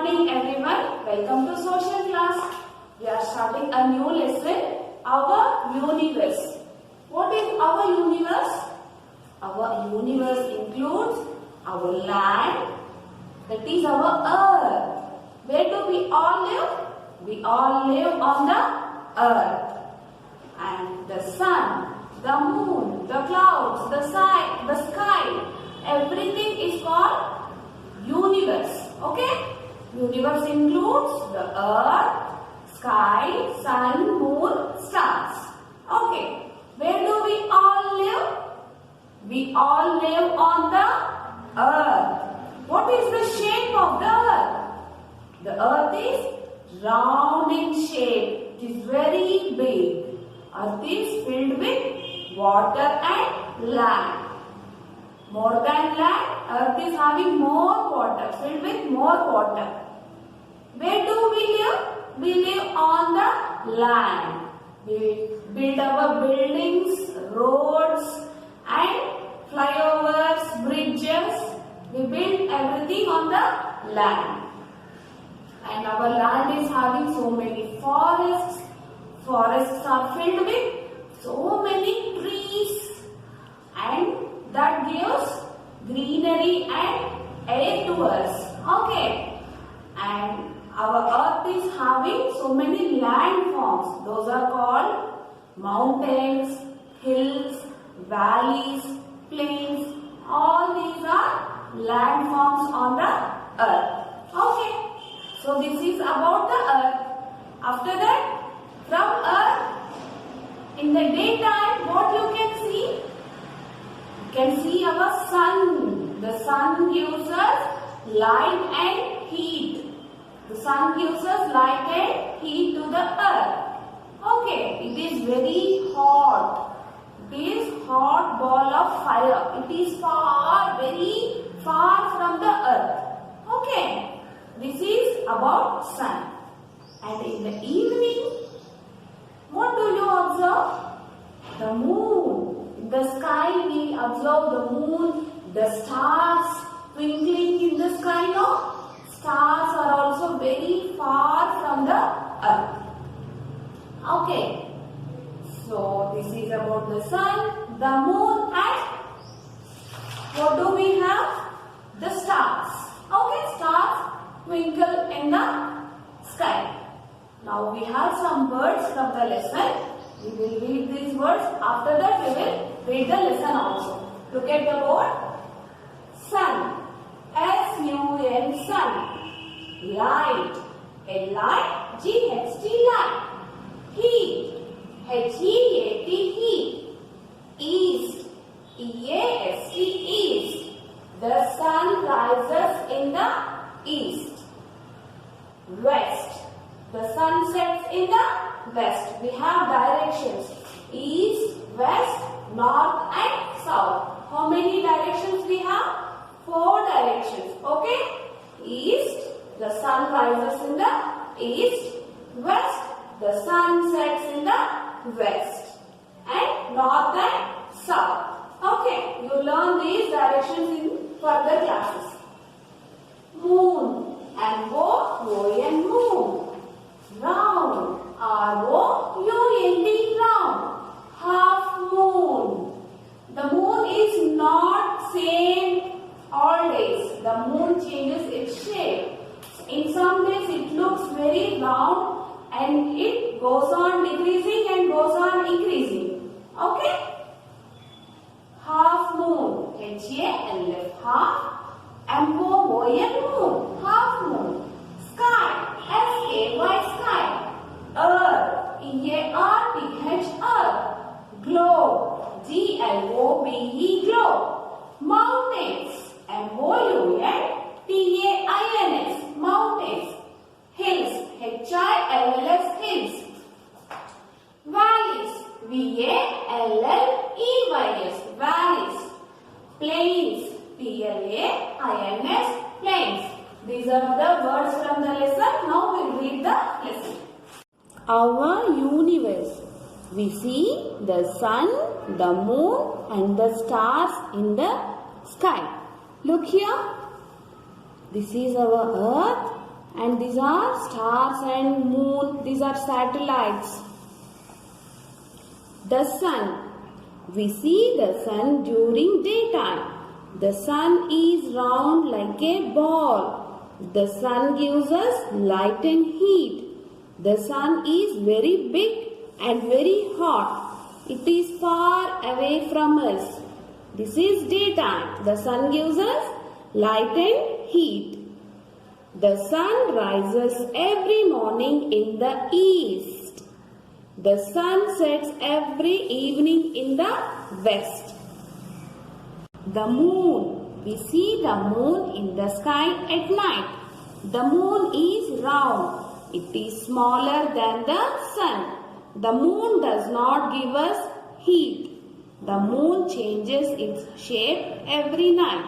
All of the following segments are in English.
morning everyone. Welcome to social class. We are starting a new lesson, our universe. What is our universe? Our universe includes our land, that is our earth. Where do we all live? We all live on the earth. And the sun, the moon, the clouds, the sky, everything is called universe. Okay? Universe includes the earth, sky, sun, moon, stars. Okay. Where do we all live? We all live on the earth. What is the shape of the earth? The earth is round in shape. It is very big. Earth is filled with water and land. More than land, earth is having more water, filled with more water. Where do we live? We live on the land. We build our buildings, roads and flyovers, bridges. We build everything on the land. And our land is having so many forests. Forests are filled with so many trees, and that gives greenery and air to us. Okay. And our earth is having so many landforms. Those are called mountains, hills, valleys, plains. All these are landforms on the earth. Okay. So this is about the earth. After that, from earth, in the daytime, what you can see? You can see our sun. The sun gives us light and heat. The sun gives us light and heat to the earth. Okay, it is very hot. It is hot ball of fire. It is far, very far from the earth. Okay, this is about sun. And in the evening, what do you observe? The moon. In the sky we observe the moon, the stars twinkling in the sky. No? Stars are also very far from the earth. Okay. So this is about the sun, the moon and what do we have? The stars. Okay, stars twinkle in the sky. Now we have some words from the lesson. We will read these words. After that we will read the lesson also. Look at the word. Sun. S-U-N, sun. Light. L-I-G-H-T, light. Heat. H-E-A-T, heat. East. E-A-S-T, east. The sun rises in the east. West. The sun sets in the west. We have directions. East, west, north and south. How many directions we have? 4 directions. Okay? East, the sun rises in the east. West, the sun sets in the west. And north and south. Okay? You learn these directions in further classes. Moon. M-O-O-N, moon. Round. R-O-U-N-D, round. Half moon. The moon is not same all days. The moon changes its shape. In some days it looks very round and it goes on decreasing and goes on increasing. Okay? Half moon. H-A-L-F. Half. M-O-O-N, moon. Half moon. Sky. S-K-Y, sky. Earth. E-A-R-T-H, earth. Globe. G-L-O-B-E, globe. Mountains. M-O-U-N-T-A-I-N-S, mountains. Hills. H-I-L-L-S, hills. Valleys. V-A-L-L-E-Y-S, valleys. Plains. P-L-A-I-N-S, plains. These are the words from the lesson. Now we will read the lesson. Our universe. We see the sun, the moon and the stars in the sky. Look here. This is our earth and these are stars and moon. These are satellites. The sun. We see the sun during daytime. The sun is round like a ball. The sun gives us light and heat. The sun is very big and very hot. It is far away from us. This is daytime. The sun gives us light and heat. The sun rises every morning in the east. The sun sets every evening in the west. The moon. We see the moon in the sky at night. The moon is round. It is smaller than the sun. The moon does not give us heat. The moon changes its shape every night.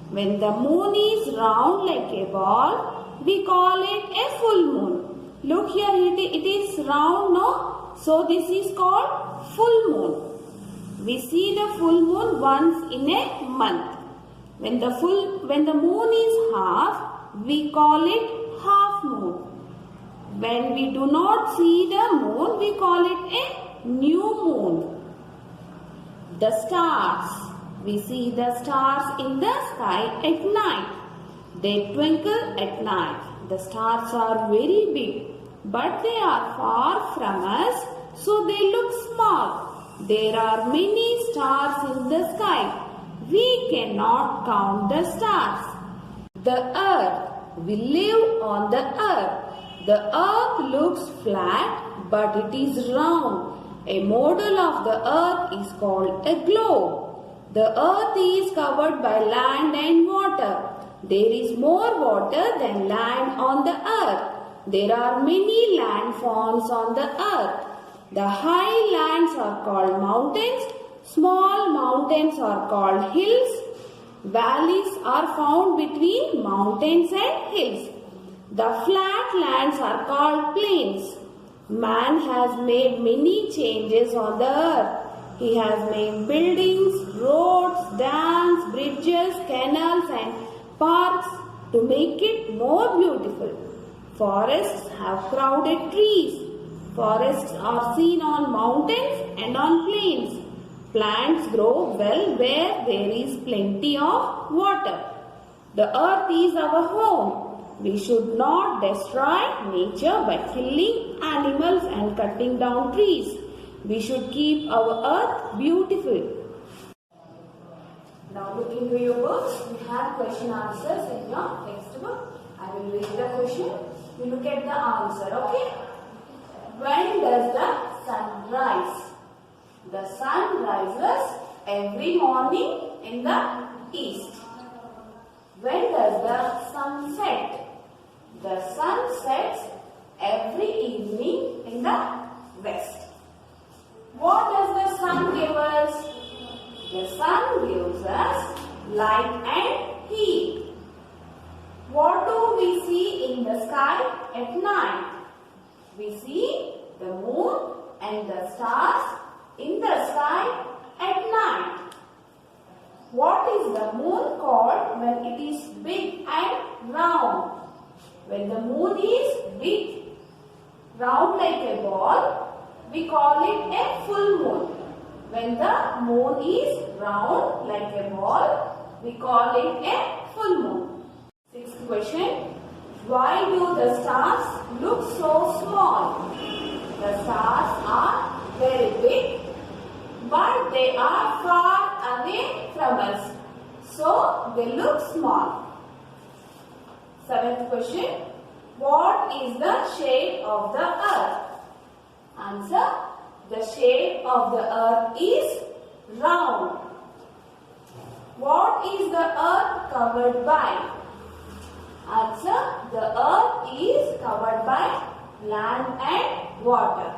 When the moon is round like a ball, we call it a full moon. Look here, it is round, no? So this is called full moon. We see the full moon once in a month. When the moon is half, we call it half moon. When we do not see the moon, we call it a new moon. The stars. We see the stars in the sky at night. They twinkle at night. The stars are very big, but they are far from us, so they look small. There are many stars in the sky. We cannot count the stars. The earth. We live on the earth. The earth looks flat, but it is round. A model of the earth is called a globe. The earth is covered by land and water. There is more water than land on the earth. There are many landforms on the earth. The high lands are called mountains. Small mountains are called hills. Valleys are found between mountains and hills. The flat lands are called plains. Man has made many changes on the earth. He has made buildings, roads, dams, bridges, canals and parks to make it more beautiful. Forests have crowded trees. Forests are seen on mountains and on plains. Plants grow well where there is plenty of water. The earth is our home. We should not destroy nature by killing animals and cutting down trees. We should keep our earth beautiful. Now look into your books. We have question answers in your textbook. I will read the question. You look at the answer, okay? When does the sun rise? The sun rises every morning in the east. When does the sun set? The sun sets every evening in the west. What does the sun give us? The sun gives us light and heat. What do we see in the sky at night? We see the moon and the stars in the sky at night. What is the moon called when it is big and round? When the moon is big, round like a ball, we call it a full moon. When the moon is round like a ball, we call it a full moon. Sixth question. Why do the stars look so small? The stars are very big, but they are far away from us, so they look small. Seventh question. What is the shape of the earth? Answer. The shape of the earth is round. What is the earth covered by? Answer. The earth is covered by land and water.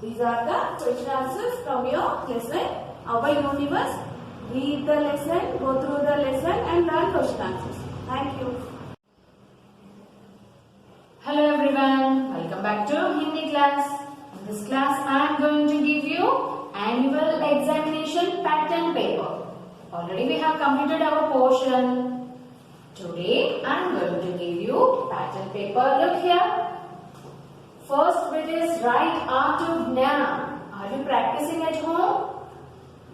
These are the question answers from your lesson, Our Universe. Read the lesson, go through the lesson and learn question answers. Thank you. Hello everyone, welcome back to Hindi class. In this class, I am going to give you annual examination pattern paper. Already we have completed our portion. Today I am going to give you pattern paper. Look here. First bit is write Artugna. Are you practicing at home?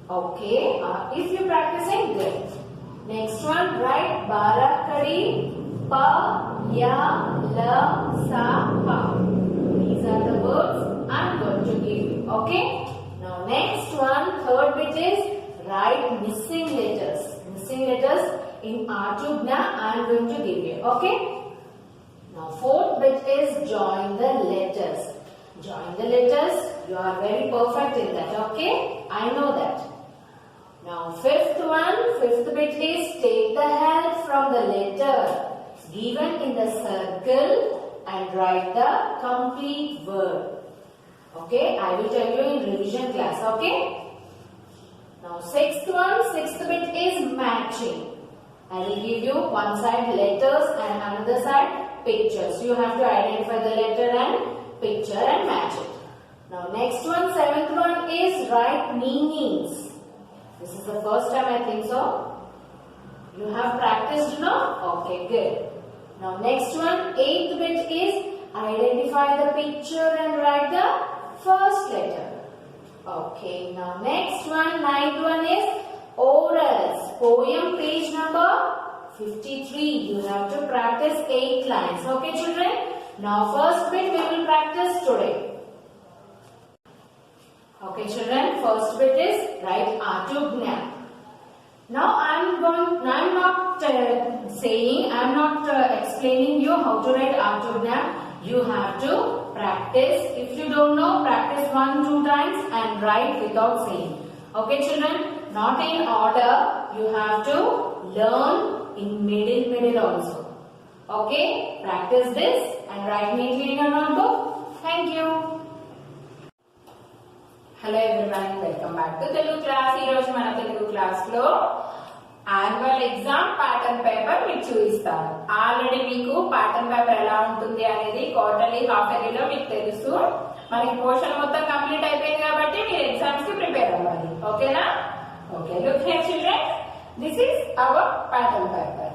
Okay. If you are practicing, good. Next one, write Barakadi. Pa, ya, la, sa, pa. These are the words I am going to give you. Okay. Now next one, third bit is write missing letters. Missing letters in Artugna I am going to give you. Okay. Now fourth bit is join the letters. Join the letters. You are very perfect in that. Okay. I know that. Now fifth bit is take the help from the letter given in the circle and write the complete word. Okay, I will tell you in revision class. Okay. Now sixth bit is matching. I will give you one side letters and another side pictures. You have to identify the letter and picture and match it. Now next one, seventh one is write meanings. This is the first time I think so. You have practiced now? Okay, good. Now next one, eighth bit is identify the picture and write the first letter. Okay, now next one, ninth one is orals. Poem page number 53. You have to practice 8 lines. Okay children? Now first bit we will practice today. Okay children, first bit is write Artugna. Now I am not explaining you how to write Artugna. You have to practice. If you don't know, practice 1-2 times and write without saying. Okay children, not in order. You have to learn in middle also. Okay, practice this and write neatly in your notebook. Thank you. Hello everyone, welcome back to Telugu class. Ee roju mana Telugu class lo annual exam pattern paper మీకు చూపిస్తాను. Already మీకు pattern paper ఎలా ఉంటుంది అనేది quarterly half yearly లో మీకు తెలుసు. మనకి పోర్షన్ మొత్తం కంప్లీట్ అయిపోయింది కాబట్టి మీరు ఎగ్జామ్స్ కి ప్రిపేర్ అవ్వాలి. ఓకేనా? Okay, look here children. This is our pattern paper.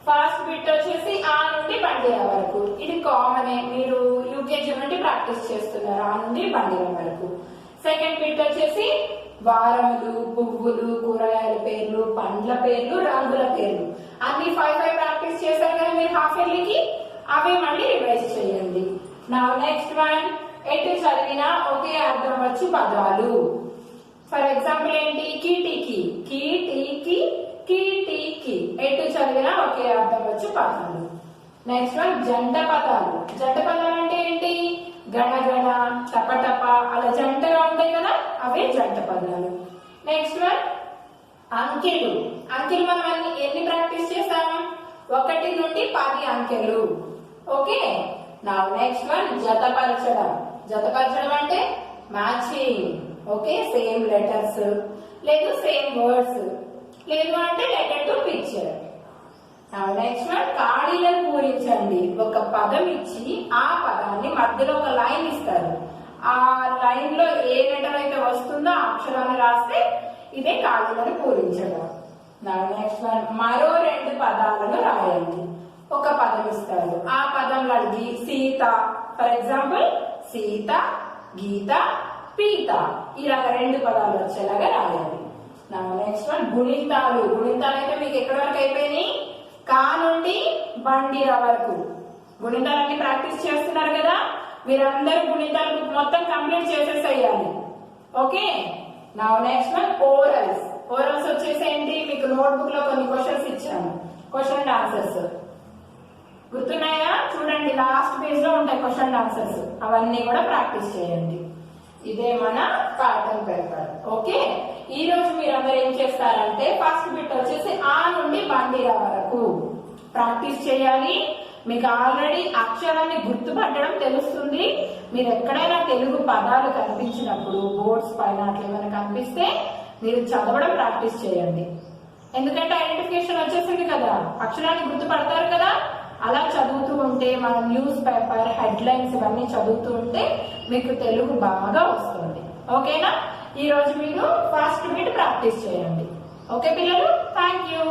First bit వచ్చేసి ఆ నుండి బండిరా వరకు. ఇది కామనే, మీరు యూకేజీ నుండి ప్రాక్టీస్ చేస్తున్నారు ఆ నుండి బండిరా వరకు. సెకండ్ బిట్ వచ్చేసి వారములు, పువ్వులు, కూరగాయల పేర్లు, పండ్ల పేర్లు, రంగుల పేర్లు అన్ని 5 ప్రాక్టీస్ చేశారు కదా మీరు హాఫ్ ఇయర్లీకి. అవి మళ్ళీ రివైజ్ చేయండి. నా నెక్స్ట్ వన్, ఎటు చదివినా ఒకే అర్థం వచ్చి పదాలు. ఫర్ ఎగ్జాంపుల్ ఏంటి? కీటికి, కీటికి, కీటికి. ఎటు చదివినా ఒకే అర్థం వచ్చి పదాలు. నెక్స్ట్ వన్, జంట పదాలు. జంట పదాలు అంటే ఏంటి? గణగణ, టపటప అలా జంటగా ఉంటాయి కదా, అవే జంట పదాలు. నెక్స్ట్ వన్, అంకెలు. అంకెలు మనం ఎన్ని ప్రాక్టీస్ చేస్తాం? 1 నుండి 10 అంకెలు. ఓకే. నా నెక్స్ట్ వన్, జతపరచడం. జతపరచడం అంటే మ్యాచింగ్. ఓకే, సేమ్ లెటర్స్ లేదు సేమ్ వర్డ్స్ లేదు అంటే letter to picture. Next one, ఖాళీలను పూరించండి. ఒక పదం ఇచ్చి ఆ పదాన్ని మధ్యలో ఒక లైన్ ఇస్తారు. ఆ లైన్ లో ఏ లెటర్ అయితే వస్తుందో ఆ అక్షరాన్ని రాస్తే ఇదే ఖాళీలను పూరించడం. నెక్స్ట్ వన్, మరో 2 పదాలను రాయండి. ఒక పదం ఇస్తారు, ఆ పదంలో సీత, ఫర్ ఎగ్జాంపుల్ సీత, గీత, పీత, ఇలా 2 పదాలు వచ్చేలాగా రాయాలి. Next one, గుణింతాలు. గుణింతాలు అయితే మీకు ఎక్కడి వరకు అయిపోయినాయి? కా నుండి బండిరా వరకు. గుణితాలన్నీ ప్రాక్టీస్ చేస్తున్నారు కదా, మీరందరూ గుణితాలు మొత్తం కంప్లీట్ చేసేసేయాలి. ఓకే. నా నెక్స్ట్ వన్, ఓరల్స్. ఓరల్స్ వచ్చేసి ఏంటి? మీకు నోట్బుక్ లో కొన్ని క్వశ్చన్స్ ఇచ్చాను, క్వశ్చన్ అండ్ ఆన్సర్స్ గుర్తున్నాయా? చూడండి, లాస్ట్ పేజ్ లో ఉంటాయి క్వశ్చన్ అండ్ ఆన్సర్స్. అవన్నీ కూడా ప్రాక్టీస్ చేయండి. ఇదే మన ప్యాటర్న్ పేపర్. ఓకే. ఈ రోజు మీరందరూ ఏం చేస్తారంటే ఫస్ట్ బిట్ వచ్చేసి ఆ నుండి బండిరా వరకు ప్రాక్టీస్ చేయాలి. మీకు ఆల్రెడీ అక్షరాన్ని గుర్తుపట్టడం తెలుస్తుంది. మీరు ఎక్కడైనా తెలుగు పదాలు కనిపించినప్పుడు బోర్డ్స్ పైన అట్లా ఏమైనా కనిపిస్తే మీరు చదవడం ప్రాక్టీస్ చేయండి. ఎందుకంటే ఐడెంటిఫికేషన్ వచ్చేసింది కదా, అక్షరాన్ని గుర్తుపడతారు కదా. అలా చదువుతూ ఉంటే మన న్యూస్ పేపర్ హెడ్లైన్స్ ఇవన్నీ చదువుతూ ఉంటే మీకు తెలుగు బాగా వస్తుంది. ఓకేనా? ఈ రోజు మీరు ఫస్ట్ బిట్ ప్రాక్టీస్ చేయండి. ఓకే పిల్లలు, థ్యాంక్ యూ.